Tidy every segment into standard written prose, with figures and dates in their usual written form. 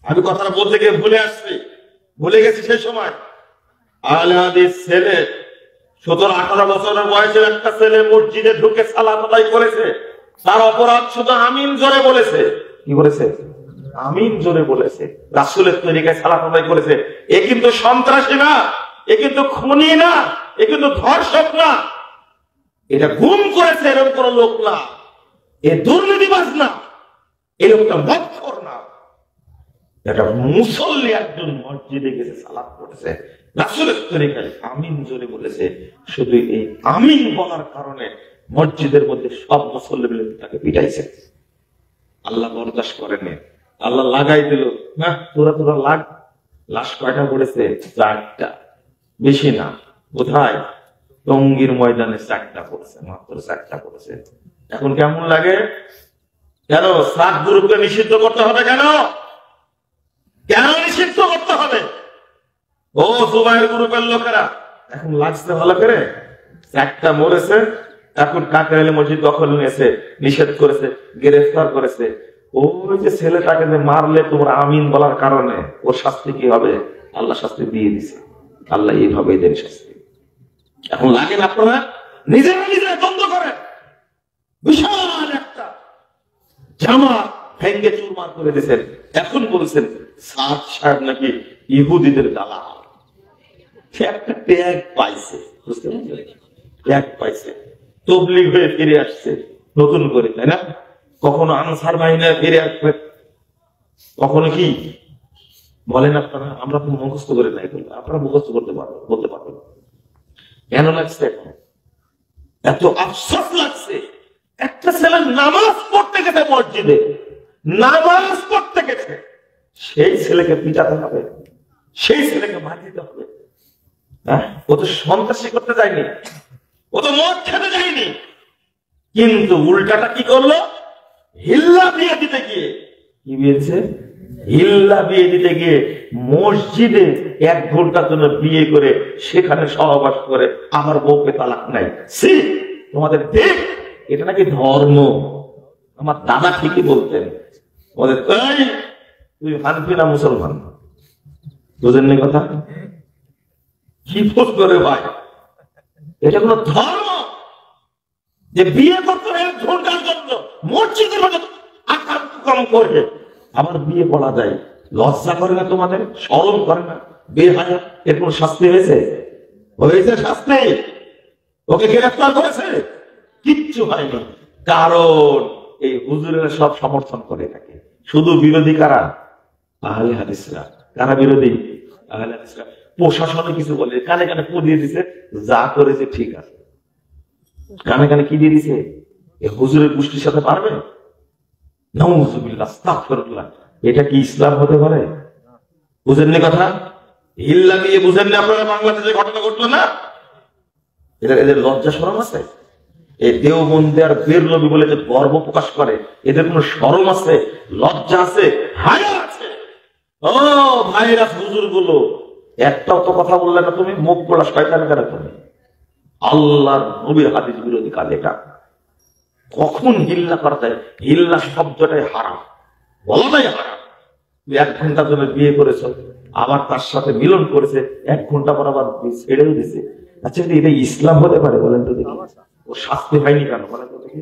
আমি কথাটা বলতে গিয়ে ভুলে গেছি সেই সময়। আহলে হাদিস ছেলে 17-18 বছরের বয়সের একটা ছেলে মসজিদে ঢুকে সালাত আদায় করেছে। তার অপরাধ শুধু আমিন জোরে বলেছে। কি বলেছে? আমিন জোরে বলেছে। রাসূলের তরিকায় সালাত আদায় করেছে। এ কিন্তু সন্ত্রাসী না, এ কিন্তু খুনি না, এ কিন্তু ধর্ষক না, এটা গুম করেছে এরকম কোন লোক না, এ দুর্নীতিবাজ না, এ লোকটা মদখোর না। এটা মুসল্লি একজন মসজিদে গেছে সালাত করেছে, রাসূলের তরিকায় আমিন জোরে বলেছে। শুধু এই আমিন বলার কারণে মসজিদের মধ্যে সব মুসল্লি মিলে তাকে পিটাইছে। আল্লাহ বরদাস্ত করেনি, আল্লাহ লাগাই দিল। না তোরা লাগ। লাশ কয়টা পড়েছে? 4টা, বেশি না। কোথায়? টঙ্গীর ময়দানে 4টা পড়েছে, মাত্র 4টা পড়েছে। এখন কেমন লাগে? কেন সাত গ্রুপকে নিষিদ্ধ করতে হবে? কেন নিষিদ্ধ করতে হবে? ও জুবাইর গ্রুপের লোকেরা এখন লাগছে ভালো করে। 4টা মরেছে, এখন কাকরাইল মসজিদ দখল নিয়েছে, নিষেধ করেছে, গ্রেফতার করেছে। ওই যে ছেলেটাকে যে মারলে তোমরা আমিন বলার কারণে ওর শাস্তি কি হবে? আল্লাহ শাস্তি দিয়ে দিছে। আল্লাহ এইভাবে দেন শাস্তি। এখন লাগেন আপনারা নিজেরা দ্বন্দ্ব করেন। বিশাল একটা জামা ভেঙ্গে চুরমার করে দিয়েছেন। এখন বলছেন সাদ সাহেব নাকি ইহুদিদের দালাল। একটা ট্যাগ পাইছে, বুঝতে পারছেন? ট্যাগ পাইছে, তবলিগ হয়ে ফিরে আসছে নতুন করে, তাই না? কখনো আনসার বাহিনী ফিরে আসবে, কখনো কি বলেন আপনারা? আমরা তো মুখস্থ করে নাই, আপনারা মুখস্থ করতে পারবেন, বলতে পারবেন। কেন লাগছে? এত আফসোস লাগছে। একটা ছেলে নামাজ পড়তে গেছে, মসজিদে নামাজ পড়তে গেছে, সেই ছেলেকে পিটাতে হবে, সেই ছেলেকে মার দিতে হবে। ও তো সন্ত্রাসী করতে যায়নি, ও তো মদ খেতে যায়নি, কিন্তু উল্টাটা কি করলো? হিল্লা বিয়ে দিতে গিয়ে, কি বিয়েছে? হিল্লা বিয়ে দিতে গিয়ে মসজিদে 1 ঘন্টার জন্য বিয়ে করে সেখানে সহবাস করে আমার বউকে তালাক নাই। তোমাদের দেখ, এটা নাকি ধর্ম। আমার দাদা ঠিকই বলতেন, তুই হানফি না মুসলমান? বুঝেননি কথা? কি বোধ করে ভাই, এটা কোন ধর্ম যে বিয়ে করতে 1 ঘন্টার জন্য মসজিদের মধ্যে আকাম কুকাম করবে আবার বিয়ে পড়া যায়? লজ্জা করে না তোমাদের? শরম করে না? বেহায়া। এর কোন শাস্তি হয়েছে? শাস্তি? ওকে গ্রেফতার করেছে? কিচ্ছু হয়নি। কারণ এই হুজুরেরা সব সমর্থন করে থাকে। শুধু বিরোধী কারা? আহলে হাদিসরা। কারা বিরোধী? আহলে হাদিসরা। প্রশাসনে কিছু বলে, কানে কানে পো দিয়ে দিছে, যা করেছে ঠিক আছে। কানে কানে কি দিয়ে দিছে? হুজুরের গোষ্ঠীর সাথে পারবে? নাউযুবিল্লাহ, আস্তাগফিরুল্লাহ। এটা কি ইসলাম হতে পারে? বুঝেননি কথা? হিল্লা দিয়ে বুঝেননি আপনারা? বাংলাদেশে ঘটনা ঘটলো না? এদের লজ্জা শরম আছে? এই দেওবন্দী আর বেরলভী বলে যে গর্ব প্রকাশ করে, এদের কোন শরম আছে? লজ্জা আছে? হায়া আছে? ও ভাইরা, হুজুর গুলো একটাও তো কথা বললে না তুমি? মুখ বলা শয়তান কারা তুমি? আল্লাহর নবীর হাদিস বিরোধী কাজ এটা। কখন হিল্লা করা যায়? হিল্লা শব্দটাই হারাম, বলাটাই হারাম। তুই 1 ঘন্টার জন্য বিয়ে করেছ, আবার তার সাথে মিলন করেছে, 1 ঘন্টা পর আবার ছেড়েও দিছে। আচ্ছা, এটা ইসলাম হতে পারে? বলেন তো দেখি। ও শাস্তি হয়নি কেন? বলেন তো দেখি।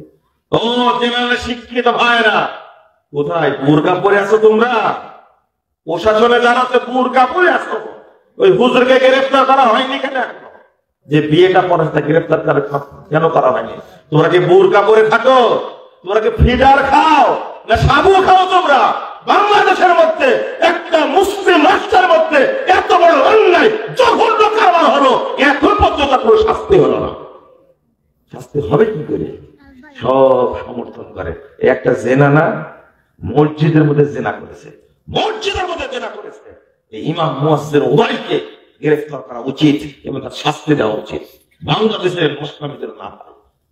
ও জেনারেল শিক্ষিত ভাইরা, কোথায় বুরকা পরে আছো তোমরা? প্রশাসনে যারা বুরকা পরে আছো, ওই হুজুরকে গ্রেফতার করা হয়নি কেন? যে বিয়েটা পরে গ্রেফতার কেন করা হয়নি? তোমরা কি বুরকা পরে থাকো? তোমরা কি ফিডার খাও না সাবু খাও? তোমরা বাংলাদেশের মধ্যে একটা মুসলিম রাষ্ট্রের মধ্যে এত বড় অন্যায় জঘন্য কারবার হলো, এখন পর্যন্ত কোনো শাস্তি হলো না। শাস্তি হবে কি করে? সব সমর্থন করে। একটা জেনা না, মসজিদের মধ্যে জেনা করেছে, মসজিদের মধ্যে জেনা করেছে। এই ইমাম মুয়াজ্জির উবাইদকে গ্রেফতার করা উচিত এবং তার শাস্তি দেওয়া উচিত। বাংলাদেশের মুসলিমদের না,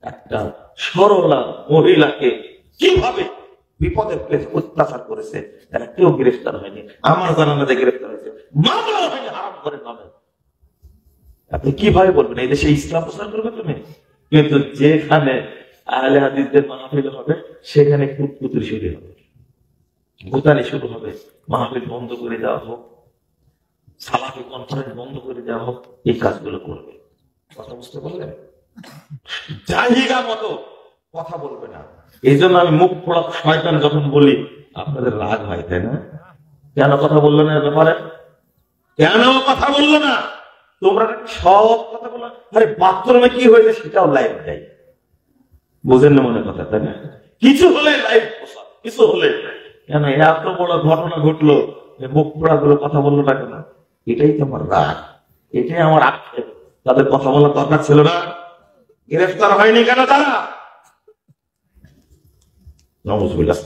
একটা সরলা মহিলাকে কিভাবে বিপদের প্লেসে অত্যাচার করেছে, তারা কেউ গ্রেফতার হয়নি। আমার জানা না যে গ্রেফতার হয়েছে, মামলা হয়নি হারাম করে নামে। আপনি কিভাবে বলবেন এই দেশে ইসলাম প্রচার করবে তুমি? কিন্তু যেখানে আহলে হাদিসদের মাহফিল হবে, সেখানে কুতকুতুরি শুরু হবে, গুতানি শুরু হবে, মাহফিল বন্ধ করে দেওয়া হোক, সালাফি কনফারেন্স বন্ধ করে দেওয়া হোক, এই কাজগুলো করবে। কথা বুঝতে পারলেন? জাহিগা মতো কথা বলবে না। এই জন্য আমি মুখ পোড়া শয়তান যখন বলি আপনাদের রাগ হয়, তাই না? কেন কথা বললো না এ ব্যাপারে? কেন কথা বললো না? তোমরা সব কথা বলো, আরে বাথরুমে কি হয়েছে সেটাও লাইভ দেয়, বুঝেন না মনে কথা, তাই না? কিছু হলে লাইভ, কিছু হলে কেন এত বড় ঘটনা ঘটলো, মুখ পোড়া গুলো কথা বললো না কেন? এটাই তো আমার রাগ, এটাই আমার আক্ষেপ। তাদের কথা বলার দরকার ছিল না? গ্রেফতার হয়নি কেন তারা? নওয়াজুবিল্লাহ।